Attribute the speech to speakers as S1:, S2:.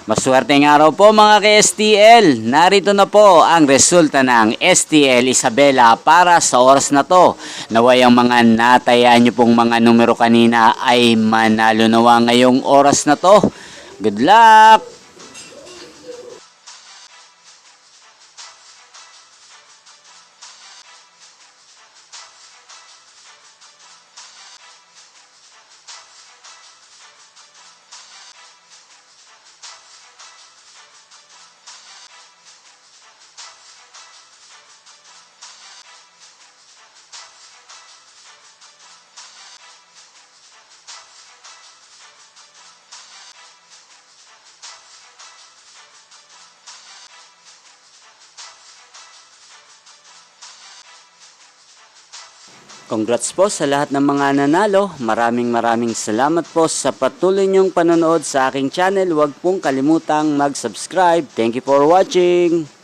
S1: Maswerteng araw po mga ka-STL. Narito na po ang resulta ng STL Isabela para sa oras na to. Naway ang mga natayaan nyo pong mga numero kanina ay manalo nawa ngayong oras na to. Good luck! Congrats po sa lahat ng mga nanalo. Maraming salamat po sa patuloy niyong panonood sa aking channel. Huwag pong kalimutang mag-subscribe. Thank you for watching.